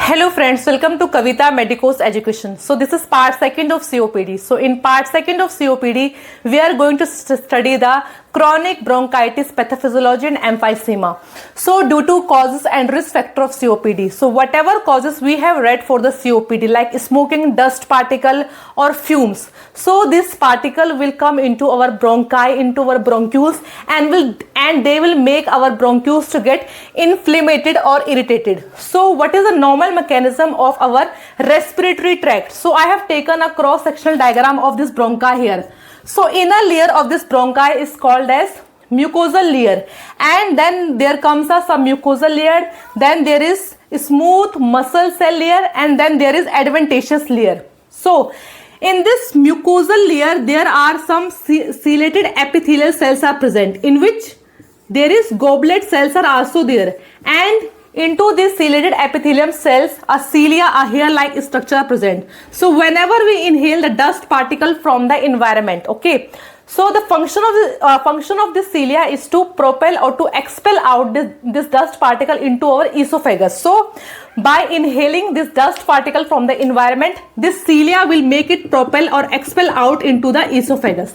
Hello friends, welcome to Kavita Medicos Education. So this is part second of COPD. So in part second of COPD, we are going to study the chronic bronchitis pathophysiology and emphysema. So due to causes and risk factor of COPD. So whatever causes we have read for the COPD like smoking, dust particle or fumes. So this particle will come into our bronchi, into our bronchioles and they will make our bronchioles to get inflamed or irritated. So what is the normal mechanism of our respiratory tract? So I have taken a cross-sectional diagram of this bronchi here. So inner layer of this bronchi is called as mucosal layer, and then there comes a submucosal layer, then there is smooth muscle cell layer, and then there is adventitious layer. So in this mucosal layer there are some ciliated epithelial cells are present, in which there is goblet cells are also there, and into these ciliated epithelium cells a cilia, a hair-like structure are present. So whenever we inhale the dust particle from the environment, okay, so the function of this cilia is to propel or to expel out this dust particle into our esophagus. So by inhaling this dust particle from the environment, this cilia will make it propel or expel out into the esophagus.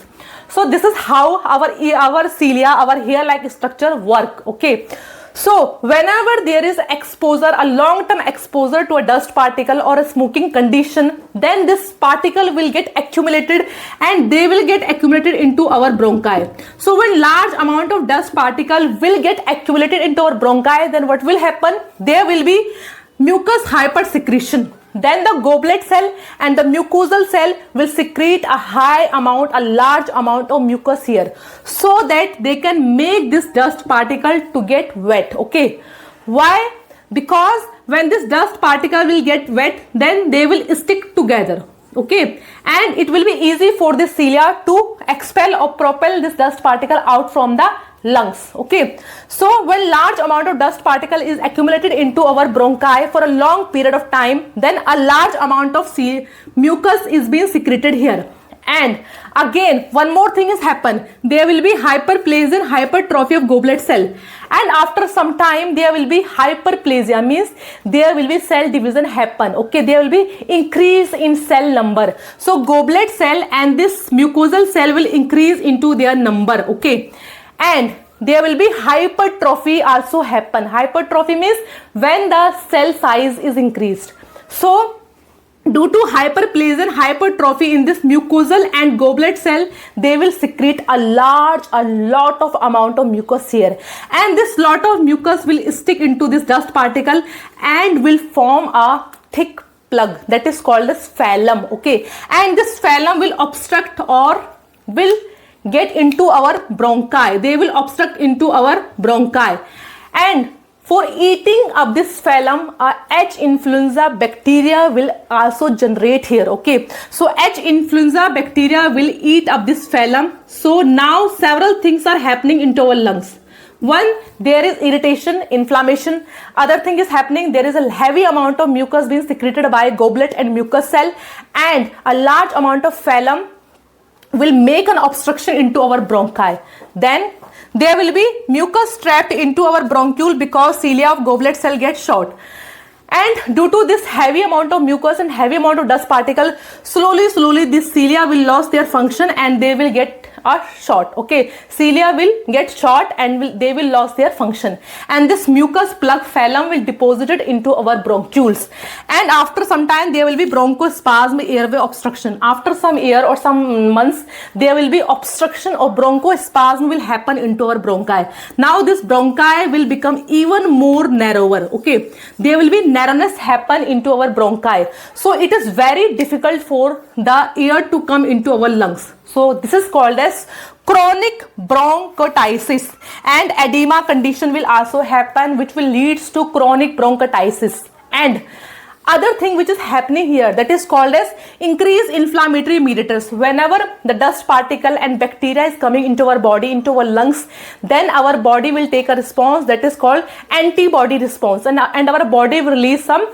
So this is how our cilia, our hair-like structure work, okay. So whenever there is exposure, a long-term exposure to a dust particle or a smoking condition, then this particle will get accumulated and they will get accumulated into our bronchi. So when large amount of dust particle will get accumulated into our bronchi, then what will happen? There will be mucus hypersecretion. Then the goblet cell and the mucosal cell will secrete a large amount of mucus here, so that they can make this dust particle to get wet, okay. Why? Because when this dust particle will get wet, then they will stick together, okay, and it will be easy for the cilia to expel or propel this dust particle out from the lungs, okay. So when large amount of dust particle is accumulated into our bronchi for a long period of time, then a large amount of mucus is being secreted here. And again one more thing is happen, there will be hyperplasia and hypertrophy of goblet cell, and after some time there will be hyperplasia, means there will be cell division happen, okay, there will be increase in cell number. So goblet cell and this mucosal cell will increase into their number, okay, and there will be hypertrophy also happen. Hypertrophy means when the cell size is increased. So due to hyperplasia and hypertrophy in this mucosal and goblet cell, they will secrete a lot of amount of mucus here, and this lot of mucus will stick into this dust particle and will form a thick plug that is called as phallum, okay, and this phallum will obstruct or will get into our bronchi. They will obstruct into our bronchi, and for eating up this phallum, H. influenza bacteria will also generate here, okay. So H. influenza bacteria will eat up this phallum. So now several things are happening into our lungs. One, there is irritation, inflammation. Other thing is happening, there is a heavy amount of mucus being secreted by goblet and mucus cell, and a large amount of phallum will make an obstruction into our bronchi. Then there will be mucus trapped into our bronchiole because cilia of goblet cell get short, and due to this heavy amount of mucus and heavy amount of dust particle, slowly this cilia will lose their function and they will get short, okay, cilia will get short and they will lose their function, and this mucus plug phallum will deposit it into our bronchioles, and after some time there will be bronchospasm, airway obstruction. After some year or some months there will be obstruction or bronchospasm will happen into our bronchi. Now this bronchi will become even more narrower, okay, there will be narrowness happen into our bronchi, so it is very difficult for the air to come into our lungs. So this is called as chronic bronchitis, and edema condition will also happen, which will leads to chronic bronchitis. And other thing which is happening here, that is called as increased inflammatory mediators. Whenever the dust particle and bacteria is coming into our body, into our lungs, then our body will take a response that is called antibody response, and our body will release some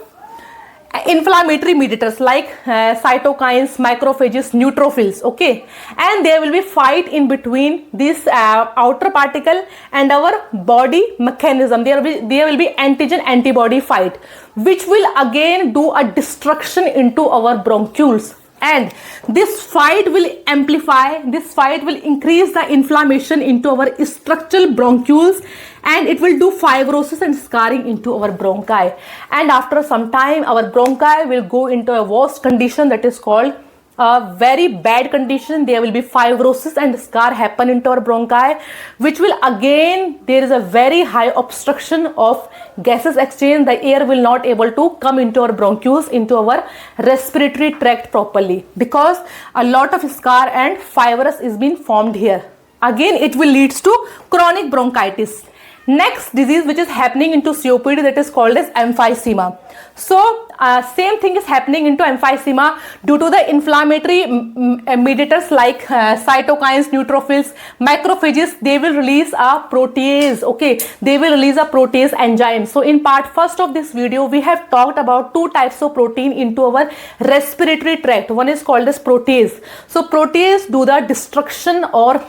inflammatory mediators like cytokines, macrophages, neutrophils, okay, and there will be fight in between this outer particle and our body mechanism. There will be antigen antibody fight, which will again do a destruction into our bronchioles. And this fight will amplify, this fight will increase the inflammation into our structural bronchioles, and it will do fibrosis and scarring into our bronchi. And after some time, our bronchi will go into a worst condition, that is called a very bad condition. There will be fibrosis and scar happen into our bronchi, which will again, there is a very high obstruction of gases exchange. The air will not able to come into our bronchioles, into our respiratory tract properly, because a lot of scar and fibrous is being formed here. Again, it will leads to chronic bronchitis. Next disease which is happening into COPD, that is called as emphysema. So same thing is happening into emphysema due to the inflammatory mediators like cytokines, neutrophils, macrophages. They will release a protease, okay, they will release a protease enzyme. So in part first of this video, we have talked about two types of protein into our respiratory tract. One is called as protease. So protease do the destruction or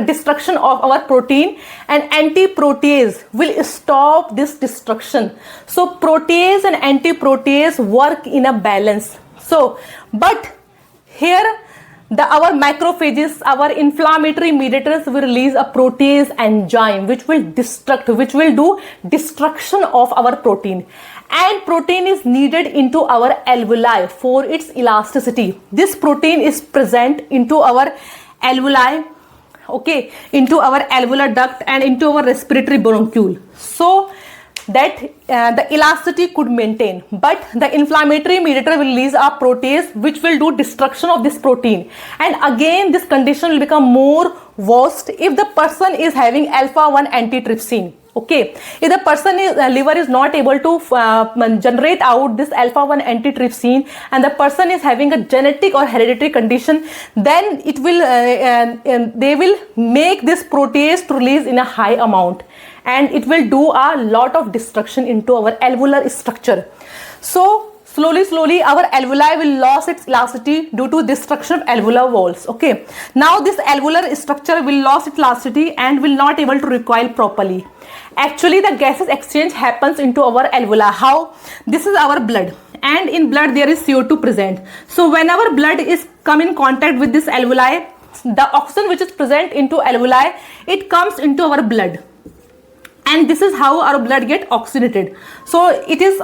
destruction of our protein, and anti-protease will stop this destruction. So protease and anti-protease work in a balance. So but here our macrophages, our inflammatory mediators will release a protease enzyme which will do destruction of our protein. And protein is needed into our alveoli for its elasticity. This protein is present into our alveoli, okay, into our alveolar duct and into our respiratory bronchiole, so that the elasticity could maintain. But the inflammatory mediator will release a protease which will do destruction of this protein, and again this condition will become more worst if the person is having alpha-1 antitrypsin. Okay, if the person liver is not able to generate out this alpha-1 antitrypsin, and the person is having a genetic or hereditary condition, then it will they will make this protease to release in a high amount, and it will do a lot of destruction into our alveolar structure. So slowly our alveoli will lose its elasticity due to destruction of alveolar walls. Okay, now this alveolar structure will lose its elasticity and will not able to recoil properly. Actually, the gases exchange happens into our alveoli. How? This is our blood, and in blood there is CO2 present. So when our blood is come in contact with this alveoli, the oxygen which is present into alveoli, it comes into our blood, and this is how our blood get oxygenated. So it is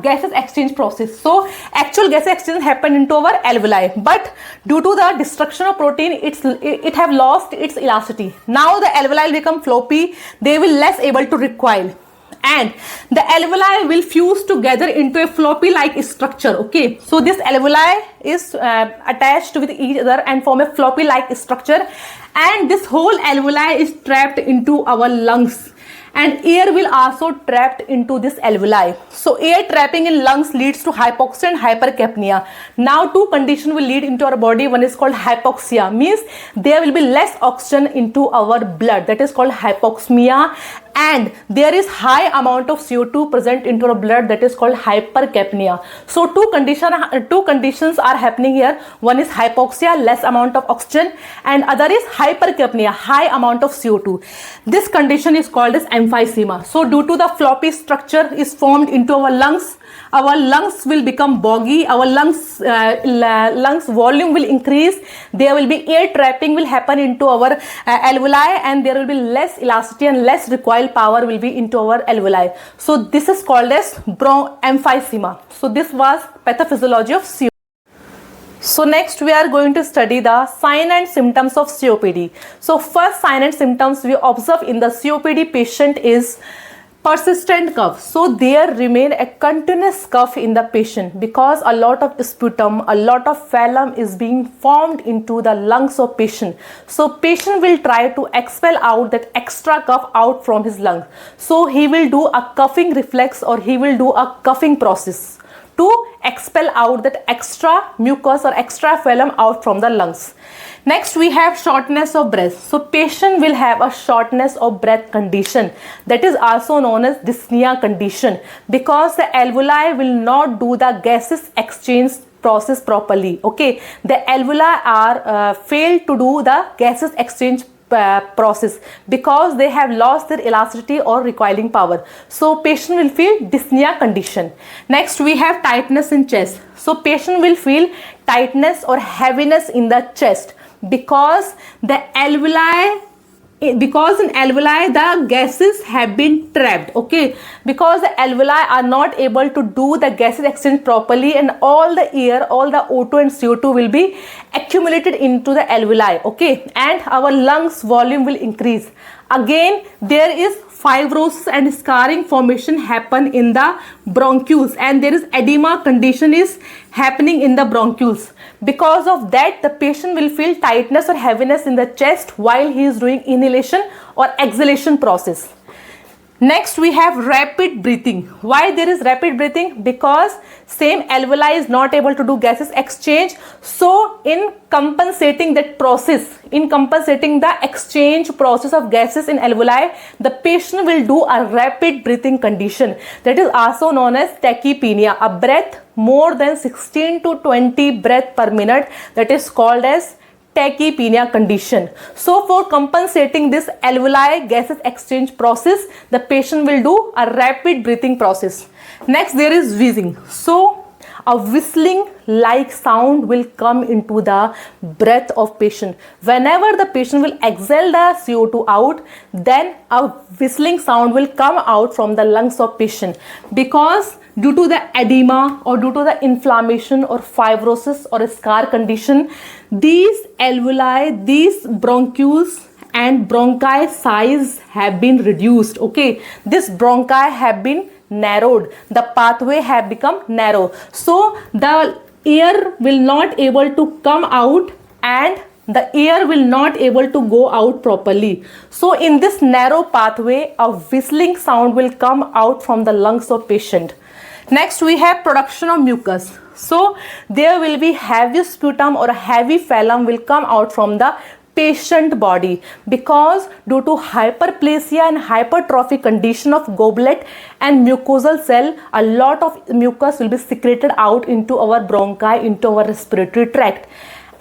gases exchange process. So actual gas exchange happen into our alveoli, but due to the destruction of protein, it have lost its elasticity. Now the alveoli will become floppy, they will less able to recoil, and the alveoli will fuse together into a floppy like structure. Okay, so this alveoli is attached with each other and form a floppy like structure, and this whole alveoli is trapped into our lungs, and air will also trapped into this alveoli. So air trapping in lungs leads to hypoxia and hypercapnia. Now two conditions will lead into our body. One is called hypoxia, means there will be less oxygen into our blood, that is called hypoxemia, and there is high amount of CO2 present into our blood, that is called hypercapnia. So two conditions are happening here. One is hypoxia, less amount of oxygen, and other is hypercapnia, high amount of CO2. This condition is called as emphysema. So due to the floppy structure is formed into our lungs will become boggy, our lungs volume will increase, there will be air trapping will happen into our alveoli, and there will be less elasticity and less recoil power will be into our alveoli. So this is called as emphysema. So this was pathophysiology of COPD. So next we are going to study the sign and symptoms of COPD. So first sign and symptoms we observe in the COPD patient is persistent cough. So there remain a continuous cough in the patient because a lot of sputum, a lot of phlegm is being formed into the lungs of patient. So patient will try to expel out that extra cough out from his lung. So he will do a coughing reflex, or he will do a coughing process to expel out that extra mucus or extra phlegm out from the lungs. Next we have shortness of breath. So patient will have a shortness of breath condition, that is also known as dyspnea condition, because the alveoli will not do the gases exchange process properly. Okay, the alveoli are failed to do the gases exchange process because they have lost their elasticity or recoiling power. So patient will feel dyspnea condition. Next we have tightness in chest. So patient will feel tightness or heaviness in the chest because the alveoli, because in alveoli the gases have been trapped. Okay, because the alveoli are not able to do the gases exchange properly, and all the air, all the O2 and CO2 will be accumulated into the alveoli. Okay, and our lungs volume will increase. Again, there is fibrosis and scarring formation happen in the bronchioles, and there is edema condition is happening in the bronchioles. Because of that, the patient will feel tightness or heaviness in the chest while he is doing inhalation or exhalation process. Next we have rapid breathing. Why there is rapid breathing? Because same alveoli is not able to do gases exchange. So in compensating that process, in compensating the exchange process of gases in alveoli, the patient will do a rapid breathing condition, that is also known as tachypnea, a breath more than 16 to 20 breath per minute, that is called as tachypnea condition. So for compensating this alveoli gases exchange process, the patient will do a rapid breathing process. Next there is wheezing. So a whistling like sound will come into the breath of patient. Whenever the patient will exhale the CO2 out, then a whistling sound will come out from the lungs of patient, because due to the edema or due to the inflammation or fibrosis or a scar condition, these alveoli, these bronchioles and bronchi size have been reduced. Okay, this bronchi have been narrowed, the pathway have become narrow, so the air will not able to come out and the air will not able to go out properly. So in this narrow pathway, a whistling sound will come out from the lungs of patient. Next we have production of mucus. So there will be heavy sputum or a heavy phlegm will come out from the patient body, because due to hyperplasia and hypertrophy condition of goblet and mucosal cell, a lot of mucus will be secreted out into our bronchi, into our respiratory tract.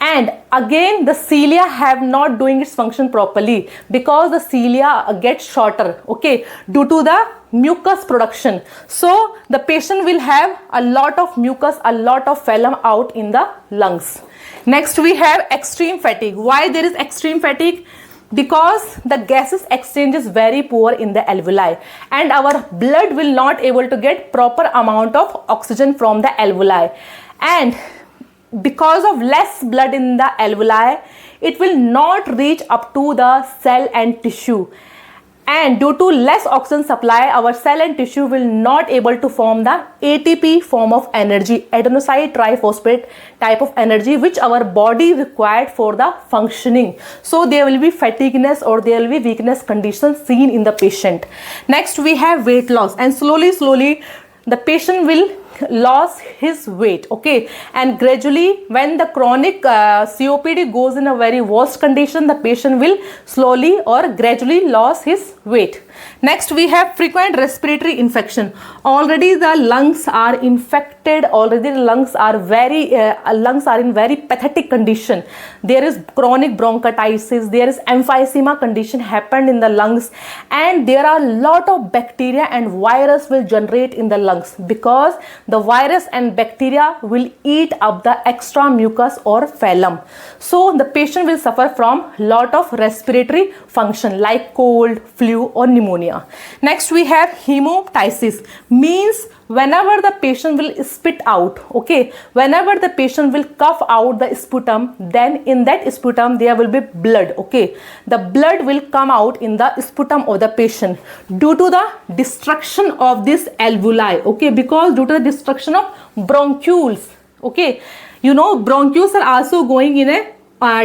And again the cilia have not doing its function properly, because the cilia get shorter, okay, due to the mucus production. So the patient will have a lot of mucus, a lot of phlegm out in the lungs. Next we have extreme fatigue. Why there is extreme fatigue? Because the gases exchange is very poor in the alveoli, and our blood will not able to get proper amount of oxygen from the alveoli, and because of less blood in the alveoli, it will not reach up to the cell and tissue, and due to less oxygen supply, our cell and tissue will not able to form the ATP form of energy, adenosine triphosphate type of energy, which our body required for the functioning. So there will be fatigueness or there will be weakness conditions seen in the patient. Next we have weight loss, and slowly the patient will lose his weight. Okay, and gradually when the chronic COPD goes in a very worse condition, the patient will slowly or gradually lose his weight. Next we have frequent respiratory infection. Already the lungs are infected, already the lungs are in very pathetic condition. There is chronic bronchitis, there is emphysema condition happened in the lungs, and there are a lot of bacteria and virus will generate in the lungs, because the virus and bacteria will eat up the extra mucus or phlegm. So the patient will suffer from lot of respiratory function like cold, flu or pneumonia. Next we have hemoptysis, means whenever the patient will spit out, okay, whenever the patient will cough out the sputum, then in that sputum there will be blood. Okay, the blood will come out in the sputum of the patient due to the destruction of this alveoli. Okay, because due to the destruction of bronchioles. Okay, you know bronchioles are also going in a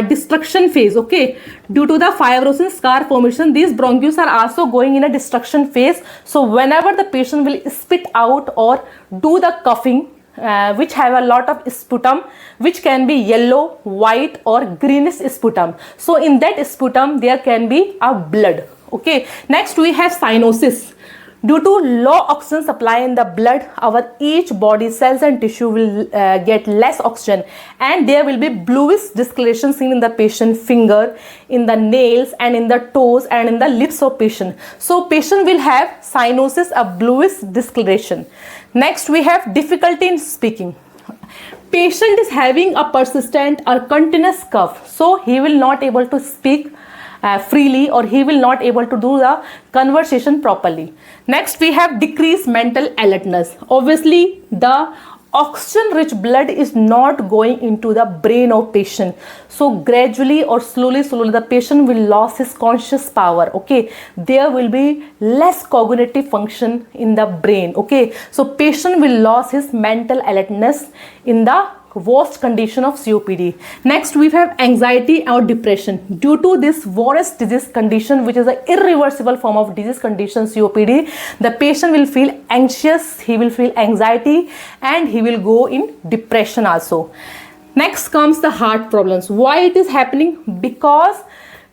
destruction phase. Okay, due to the fibrosis scar formation, these bronchioles are also going in a destruction phase. So whenever the patient will spit out or do the coughing, which have a lot of sputum, which can be yellow, white or greenish sputum. So in that sputum there can be a blood. Okay, next we have cyanosis. Due to low oxygen supply in the blood, our each body cells and tissue will get less oxygen, and there will be bluish discoloration seen in the patient finger, in the nails and in the toes and in the lips of patient. So patient will have cyanosis, a bluish discoloration. Next we have difficulty in speaking. Patient is having a persistent or continuous cough, so he will not able to speak freely, or he will not able to do the conversation properly. Next we have decreased mental alertness. Obviously the oxygen rich blood is not going into the brain of patient, so gradually or slowly the patient will lose his conscious power. Okay, there will be less cognitive function in the brain. Okay, so patient will lose his mental alertness in the worst condition of COPD. Next we have anxiety or depression. Due to this worst disease condition, which is an irreversible form of disease condition COPD, the patient will feel anxious, he will feel anxiety and he will go in depression also. Next comes the heart problems. Why it is happening? Because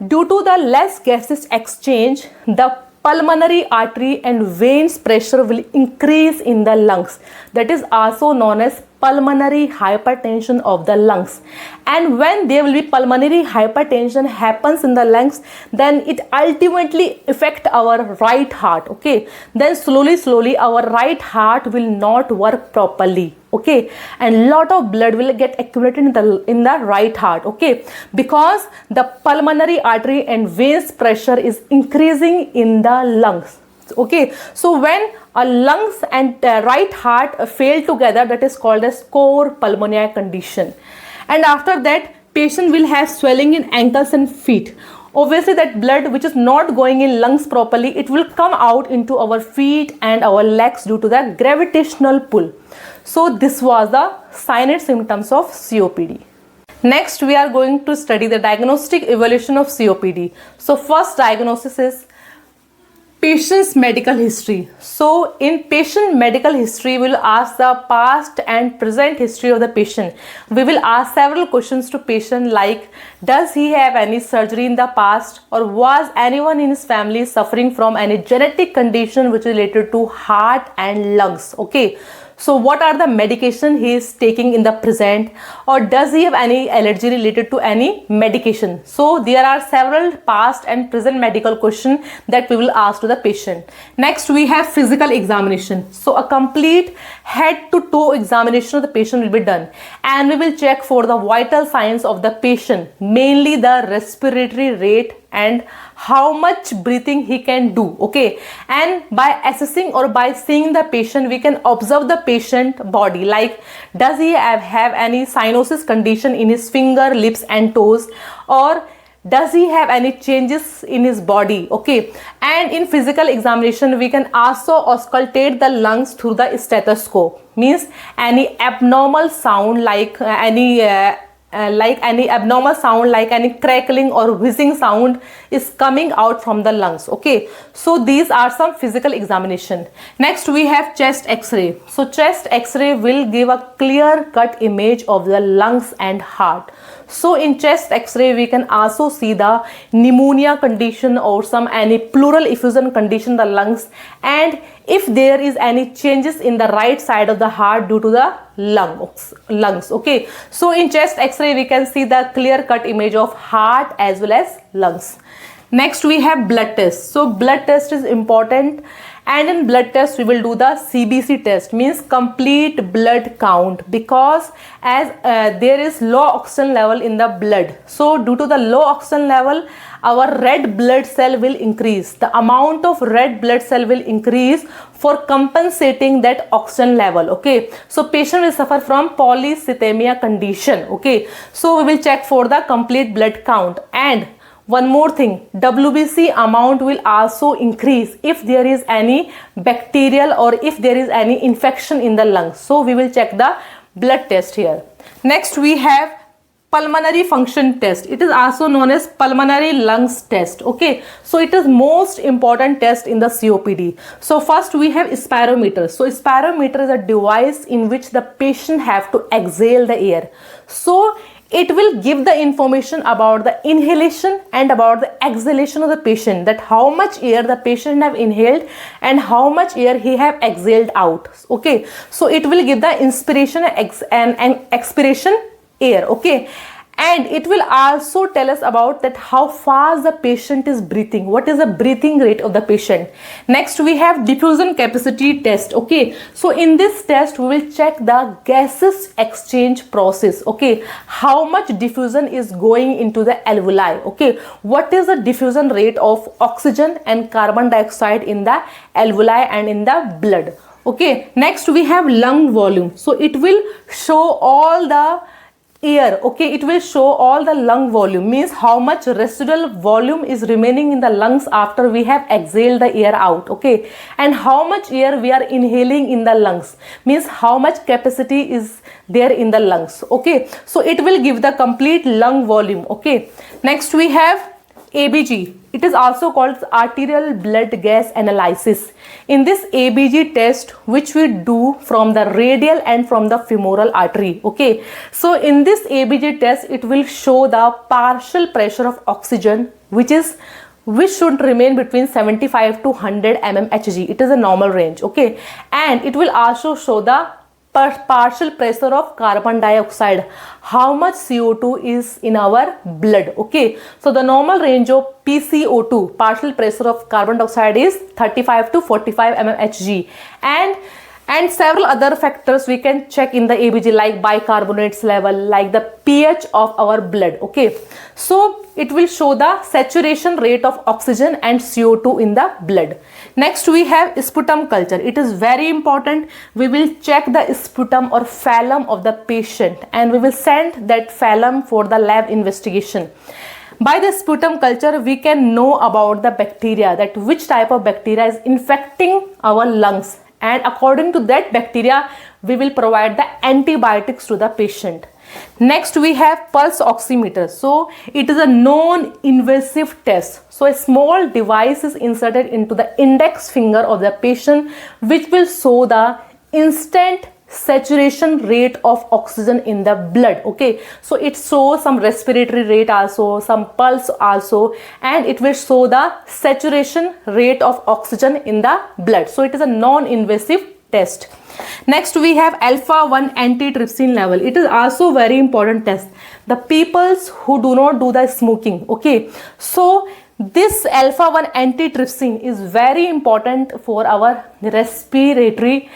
due to the less gases exchange, the pulmonary artery and veins pressure will increase in the lungs. That is also known as pulmonary hypertension of the lungs. And when there will be pulmonary hypertension happens in the lungs, then it ultimately affect our right heart. Okay, then slowly our right heart will not work properly. Okay, and lot of blood will get accumulated in the right heart. Okay, because the pulmonary artery and veins pressure is increasing in the lungs. Okay, so when a lungs and right heart fail together, that is called as core pulmonary condition. And after that, patient will have swelling in ankles and feet. Obviously that blood which is not going in lungs properly, it will come out into our feet and our legs due to the gravitational pull. So this was the sign and symptoms of COPD. Next we are going to study the diagnostic evaluation of COPD. So first diagnosis is patient's medical history. So in patient medical history, we will ask the past and present history of the patient. We will ask several questions to patient like, does he have any surgery in the past, or was anyone in his family suffering from any genetic condition which is related to heart and lungs? Okay, so what are the medication he is taking in the present, or does he have any allergy related to any medication? So there are several past and present medical questions that we will ask to the patient. Next we have physical examination. So a complete head to toe examination of the patient will be done, and we will check for the vital signs of the patient, mainly the respiratory rate and how much breathing he can do. Okay, and by assessing or by seeing the patient, we can observe the patient body, like does he have any cyanosis condition in his finger, lips and toes, or does he have any changes in his body. Okay, and in physical examination we can also auscultate the lungs through the stethoscope, means any abnormal sound like any abnormal sound like any crackling or whizzing sound is coming out from the lungs. Okay, so these are some physical examination. Next we have chest x-ray. So chest x-ray will give a clear cut image of the lungs and heart. So in chest x-ray we can also see the pneumonia condition or any pleural effusion condition in the lungs, and if there is any changes in the right side of the heart due to the lungs. Okay, so in chest x-ray we can see the clear cut image of heart as well as lungs. Next we have blood test. So blood test is important, and in blood test we will do the CBC test, means complete blood count, because as there is low oxygen level in the blood. So due to the low oxygen level, our red blood cell will increase. The amount of red blood cell will increase for compensating that oxygen level. Okay, so patient will suffer from polycythemia condition. Okay, so we will check for the complete blood count. And one more thing, WBC amount will also increase if there is any bacterial or if there is any infection in the lungs. So we will check the blood test here. Next we have pulmonary function test. It is also known as pulmonary lungs test. Okay, so it is most important test in the COPD. So first we have spirometer. So spirometer is a device in which the patient have to exhale the air. So it will give the information about the inhalation and about the exhalation of the patient, that how much air the patient have inhaled and how much air he have exhaled out. Okay, so it will give the inspiration and expiration air. Okay, and it will also tell us about that how fast the patient is breathing, what is the breathing rate of the patient. Next we have diffusion capacity test. Okay, so in this test we will check the gases exchange process. Okay, how much diffusion is going into the alveoli. Okay, what is the diffusion rate of oxygen and carbon dioxide in the alveoli and in the blood. Okay, next we have lung volume. So it will show all the air. Okay, it will show all the lung volume, means how much residual volume is remaining in the lungs after we have exhaled the air out. Okay, and how much air we are inhaling in the lungs, means how much capacity is there in the lungs. Okay, so it will give the complete lung volume. Okay, next we have ABG. It is also called arterial blood gas analysis. In this ABG test, which we do from the radial and from the femoral artery. Okay, so in this ABG test, it will show the partial pressure of oxygen, which should remain between 75 to 100 mmHg. It is a normal range. Okay, and it will also show the partial pressure of carbon dioxide, how much CO2 is in our blood. Okay, so the normal range of PCO2, partial pressure of carbon dioxide, is 35 to 45 mmHg, and several other factors we can check in the ABG, like bicarbonates level, like the pH of our blood. Okay, so it will show the saturation rate of oxygen and CO2 in the blood. Next we have sputum culture. It is very important. We will check the sputum or phlegm of the patient and we will send that phlegm for the lab investigation. By the sputum culture, we can know about the bacteria, that which type of bacteria is infecting our lungs, and according to that bacteria we will provide the antibiotics to the patient. Next we have pulse oximeter. So it is a non-invasive test. So a small device is inserted into the index finger of the patient, which will show the instant saturation rate of oxygen in the blood. Okay, so it shows some respiratory rate also, some pulse also, and it will show the saturation rate of oxygen in the blood. So it is a non-invasive test. Next we have alpha-1 antitrypsin level. It is also very important test. The peoples who do not do the smoking. Okay, so this alpha-1 antitrypsin is very important for our respiratory,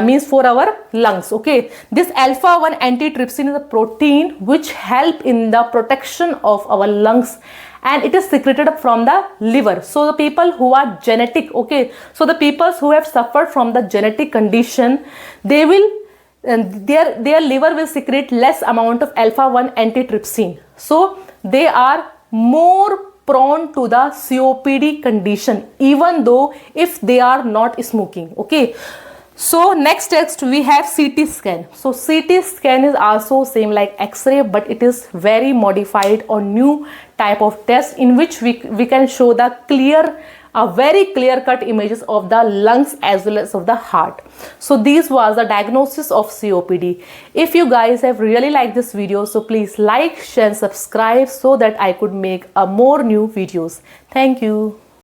means for our lungs. Okay, this alpha-1 antitrypsin is a protein which help in the protection of our lungs, and it is secreted from the liver. So the people who are genetic, okay, so the people who have suffered from the genetic condition, they will their liver will secrete less amount of alpha-1 antitrypsin, so they are more prone to the COPD condition, even though if they are not smoking. Okay, so next text we have CT scan. So CT scan is also same like X-ray, but it is very modified or new type of test in which we can show the very clear cut images of the lungs as well as of the heart. So this was the diagnosis of COPD. If you guys have really liked this video, so please like, share and subscribe so that I could make more new videos. Thank you.